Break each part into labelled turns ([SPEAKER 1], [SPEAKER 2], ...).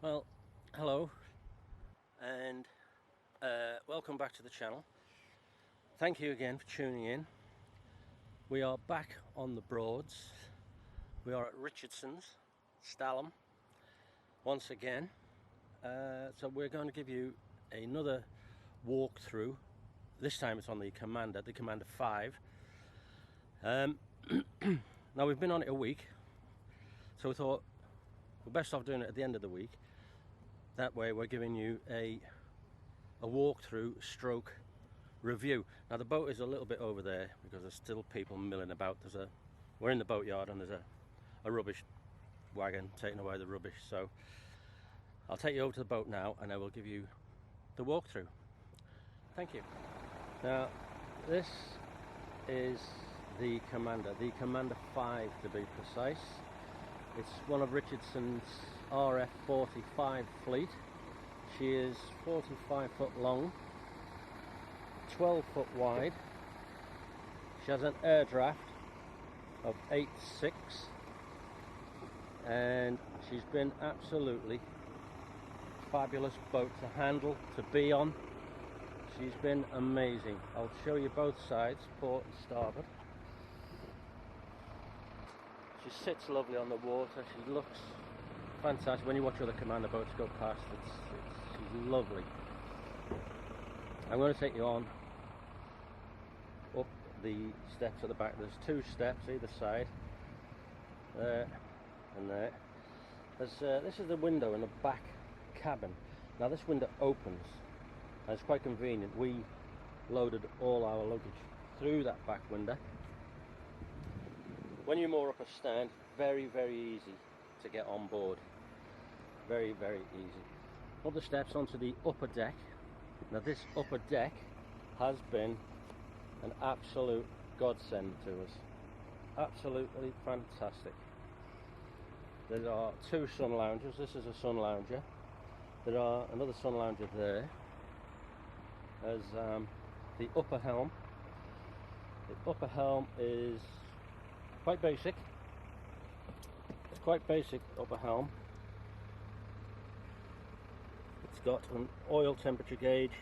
[SPEAKER 1] Well, hello and welcome back to the channel. Thank you again for tuning in. We are back on the Broads. We are at Richardsons, Stalham, once again. So we're going to give you another walkthrough. This time it's on the Commander 5. Now we've been on it a week, so we thought we're best off doing it at the end of the week. That way we're giving you a walkthrough stroke review. Now the boat is a little bit over there because there's still people milling about. We're in the boatyard and there's a rubbish wagon taking away the rubbish. So I'll take you over to the boat now and I will give you the walkthrough. Thank you. Now this is the Commander 5 to be precise. It's one of Richardson's RF45 fleet. She is 45 foot long, 12 foot wide. She has an air draft of 8.6 and she's been absolutely fabulous boat to handle, to be on. She's been amazing. I'll show you both sides, port and starboard. She sits lovely on the water. She looks fantastic. When you watch other Commander boats go past, she's lovely. I'm going to take you on up the steps at the back. There's 2 steps either side, there and there. This is the window in the back cabin. Now this window opens and it's quite convenient. We loaded all our luggage through that back window. When you moor up a stand, very easy to get on board. Very easy. Up the steps onto the upper deck. Now this upper deck has been an absolute godsend to us. Absolutely fantastic. There are 2 sun loungers. This is a sun lounger. There are another sun lounger there. There's the upper helm. The upper helm is quite basic. It's quite basic upper helm. It's got an oil temperature gauge,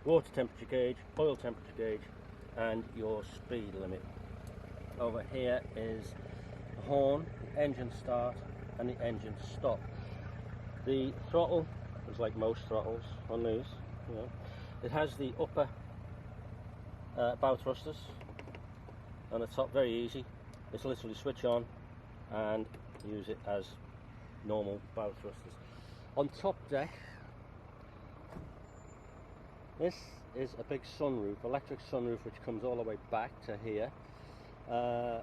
[SPEAKER 1] water temperature gauge, oil temperature gauge, and your speed limit. Over here is the horn, the engine start, and the engine stop. The throttle is like most throttles on these. You know, it has the upper bow thrusters on the top, very easy. It's literally switch on and use it as normal bow thrusters. On top deck, this is a big sunroof, electric sunroof, which comes all the way back to here.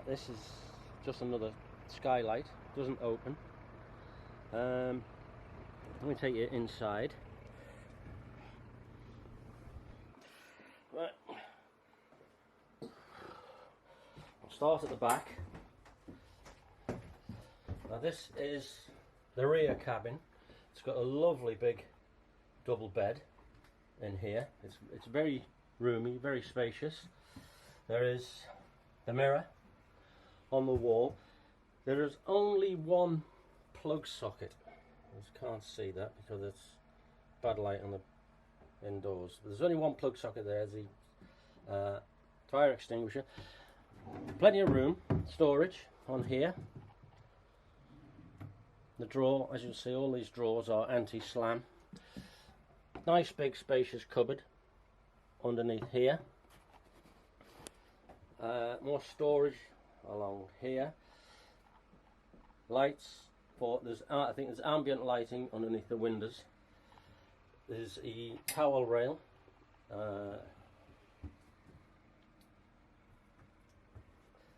[SPEAKER 1] This is just another skylight, doesn't open. Let me take you inside. Right. I'll start at the back. Now this is the rear cabin. It's got a lovely big double bed in here. It's very roomy, very spacious. There is the mirror on the wall. There is only one plug socket. I just can't see that because it's bad light on the indoors. But there's only one plug socket there. There's the fire extinguisher. Plenty of room, storage on here. The drawer, as you can see, all these drawers are anti-slam. Nice big spacious cupboard underneath here. More storage along here. Lights, I think there's ambient lighting underneath the windows. There's a towel rail.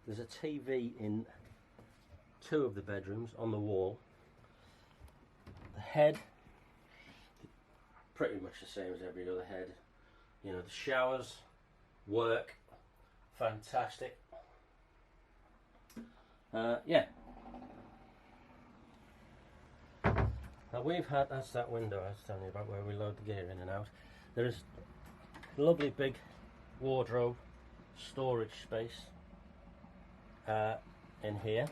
[SPEAKER 1] There's a TV in 2 of the bedrooms on the wall. The head, pretty much the same as every other head. You know, the showers work fantastic. Yeah. Now that's that window I was telling you about where we load the gear in and out. There is a lovely big wardrobe storage space in here.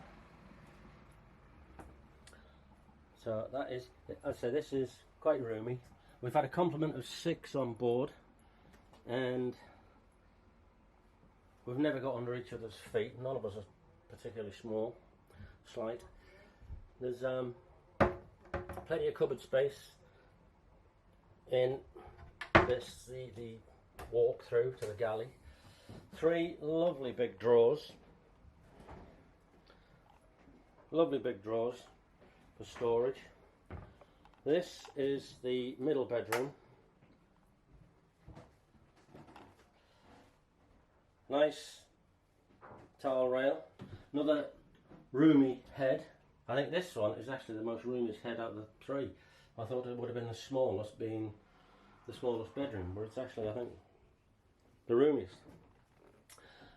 [SPEAKER 1] So that is, I'd say this is quite roomy. We've had a complement of 6 on board, and we've never got under each other's feet. None of us are particularly small, slight. There's plenty of cupboard space in this, the walk through to the galley. 3 lovely big drawers. Lovely big drawers for storage. This is the middle bedroom. Nice towel rail. Another roomy head. I think this one is actually the most roomiest head out of the 3. I thought it would have been the smallest, being the smallest bedroom, but it's actually, I think, the roomiest.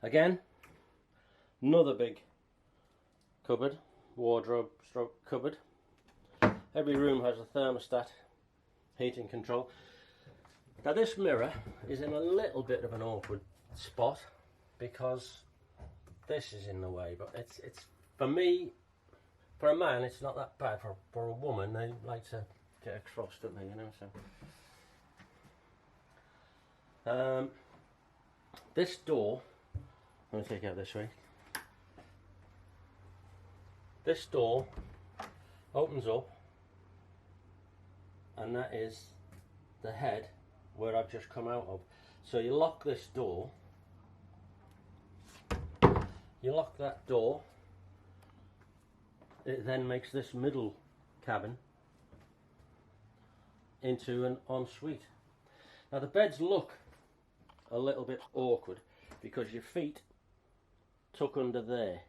[SPEAKER 1] Again, another big cupboard, wardrobe stroke cupboard. Every room has a thermostat, heating control. Now this mirror is in a little bit of an awkward spot because this is in the way, but it's for me, for a man it's not that bad. For a woman, they like to get across, don't they, you know, so this door, I'm going to take it out this way. This door opens up, and that is the head where I've just come out of. So you lock this door, you lock that door, it then makes this middle cabin into an ensuite. Now the beds look a little bit awkward because your feet tuck under there,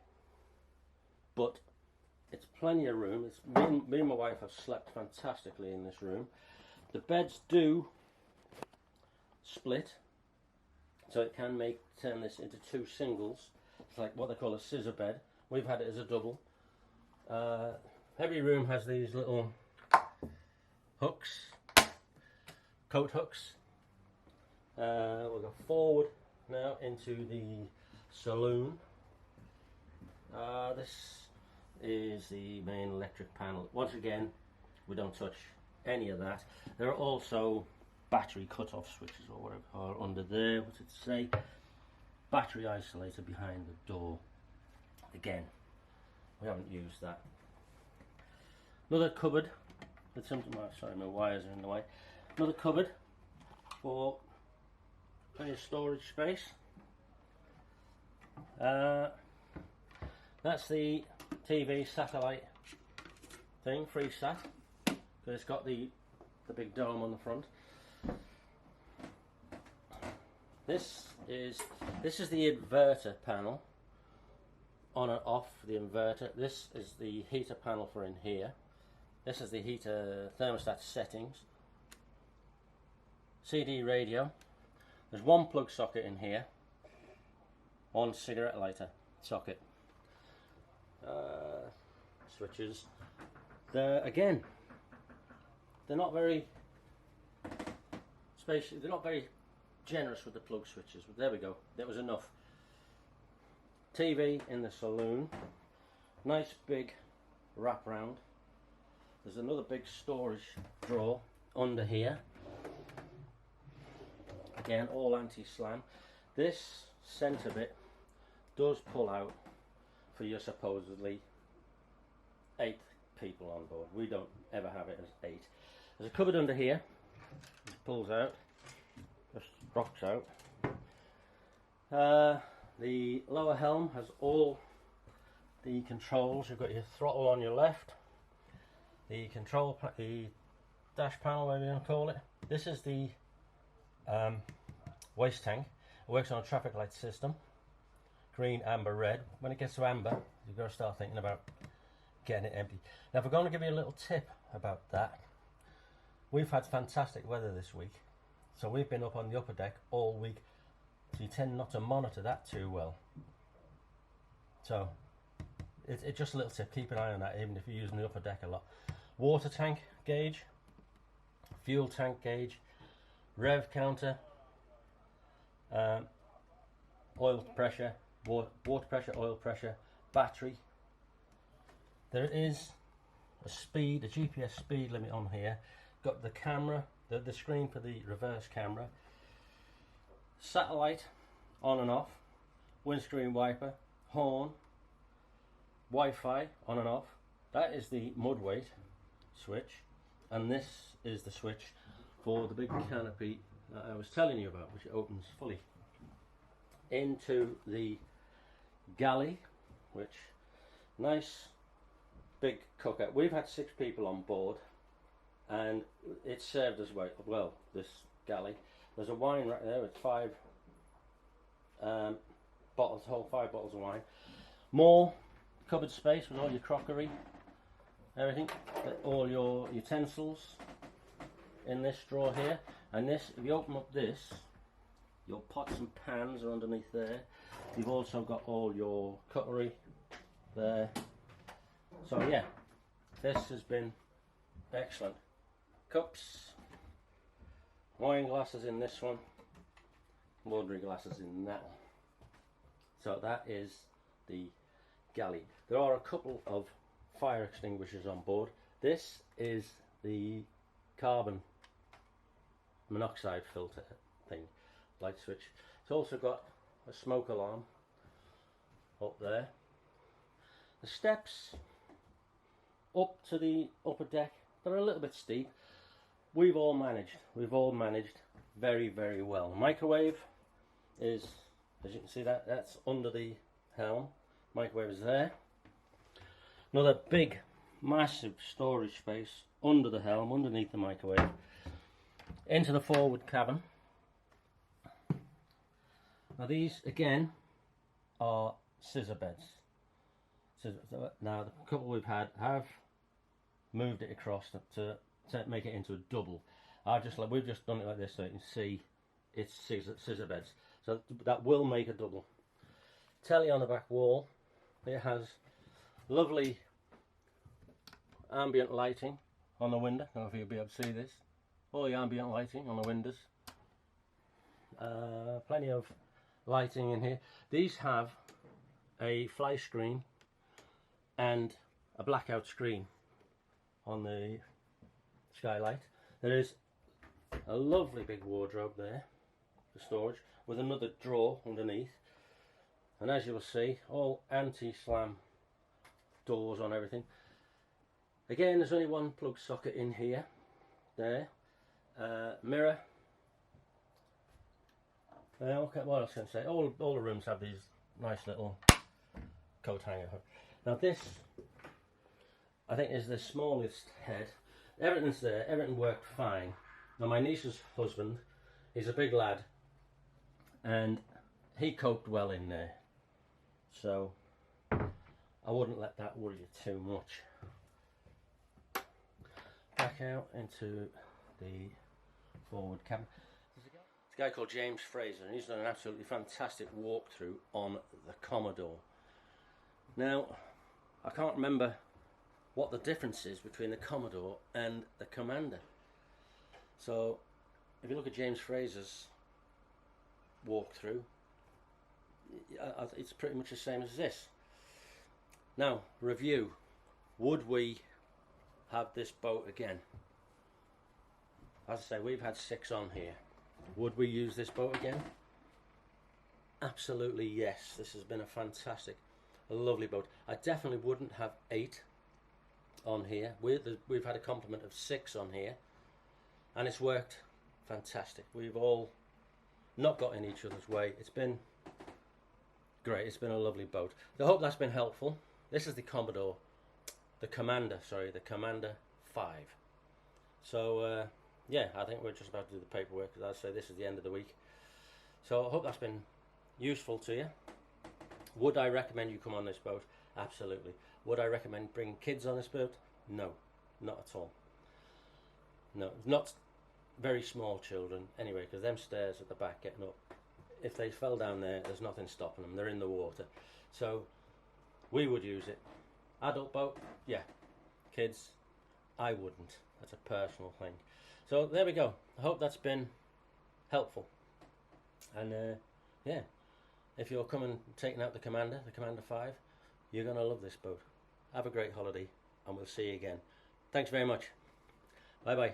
[SPEAKER 1] but it's plenty of room. Me and my wife have slept fantastically in this room. The beds do split, so it can turn this into 2 singles. It's like what they call a scissor bed. We've had it as a double. Every room has these little hooks, coat hooks. We'll go forward now into the saloon. This is the main electric panel. Once again, we don't touch any of that. There are also battery cut-off switches or whatever are under there. What's it say? Battery isolator behind the door. Again, we haven't used that. Another cupboard with some, sorry, my wires are in the way. Another cupboard for plenty of storage space. That's the TV satellite thing, FreeSat, because it's got the big dome on the front. This is the inverter panel, on and off the inverter. This is the heater panel for in here. This is the heater thermostat settings. CD radio. There's 1 plug socket in here, 1 cigarette lighter socket. Switches. Again, they're not very spacious. They're not very generous with the plug switches, but there we go. That was enough. TV in the saloon. Nice big wrap round. There's another big storage drawer under here. Again, all anti-slam. This centre bit does pull out for your supposedly 8 people on board. We don't ever have it as 8. There's a cupboard under here. It pulls out, just rocks out. The lower helm has all the controls. You've got your throttle on your left, the the dash panel, whatever you want to call it. This is the waste tank. It works on a traffic light system. Green, amber, red. When it gets to amber, you've got to start thinking about getting it empty. Now, if we're going to give you a little tip about that, we've had fantastic weather this week, so we've been up on the upper deck all week, so you tend not to monitor that too well. So it's just a little tip. Keep an eye on that, even if you're using the upper deck a lot. Water tank gauge, fuel tank gauge, rev counter, oil pressure, water pressure, oil pressure, battery. There is a GPS speed limit on here. Got the camera, the screen for the reverse camera, satellite on and off, windscreen wiper, horn, Wi-Fi on and off. That is the mud weight switch, and this is the switch for the big canopy that I was telling you about, which opens fully into the galley, which nice big cooker. We've had 6 people on board, and it served us well, this galley. There's a wine right there with 5 bottles, whole 5 bottles of wine. More cupboard space with all your crockery, everything, all your utensils in this drawer here. And this, if you open up this, your pots and pans are underneath there. You've also got all your cutlery there. So yeah, this has been excellent. Cups, wine glasses in this one, ordinary glasses in that one. So that is the galley. There are a couple of fire extinguishers on board. This is the carbon monoxide filter thing, light switch. It's also got a smoke alarm up there. The steps up to the upper deck, they're a little bit steep. We've all managed very, very well. Microwave is, as you can see, that's under the helm. Microwave is there. Another big, massive storage space under the helm, underneath the microwave. Into the forward cabin. Now these, again, are scissor beds. Now the couple we've had have moved it across to make it into a double. We've just done it like this so you can see it's scissor beds. So that will make a double. Telly on the back wall. It has lovely ambient lighting on the window. I don't know if you'll be able to see this. All the ambient lighting on the windows. Plenty of lighting in here. These have a fly screen and a blackout screen on the skylight. There is a lovely big wardrobe there for storage with another drawer underneath, and as you will see, all anti-slam doors on everything. Again, there's only one plug socket in here. There, mirror. Okay, what else can I say? All the rooms have these nice little coat hanger. Now this, I think, is the smallest head. Everything's there, everything worked fine. Now my niece's husband is a big lad, and he coped well in there, so I wouldn't let that worry you too much. Back out into the forward cabin. There's a guy called James Fraser, and he's done an absolutely fantastic walkthrough on the Commodore. Now, I can't remember what the difference is between the Commodore and the Commander. So, if you look at James Fraser's walkthrough, it's pretty much the same as this. Now, review. Would we have this boat again? As I say, we've had 6 on here. Would we use this boat again? Absolutely yes. This has been a lovely boat. I definitely wouldn't have 8 on here. We've had a complement of 6 on here, and it's worked fantastic. We've all not got in each other's way. It's been great. It's been a lovely boat. I hope that's been helpful. This is the Commander 5. So yeah, I think we're just about to do the paperwork, because I say this is the end of the week. So I hope that's been useful to you. Would I recommend you come on this boat? Absolutely. Would I recommend bringing kids on this boat? No, not at all. No, not very small children anyway, because them stairs at the back getting up, if they fell down there's nothing stopping them. They're in the water. So we would use it. Adult boat, yeah. Kids, I wouldn't. That's a personal thing. So there we go. I hope that's been helpful. And yeah, if you're coming taking out the Commander 5, you're going to love this boat. Have a great holiday. and we'll see you again. Thanks very much. Bye bye.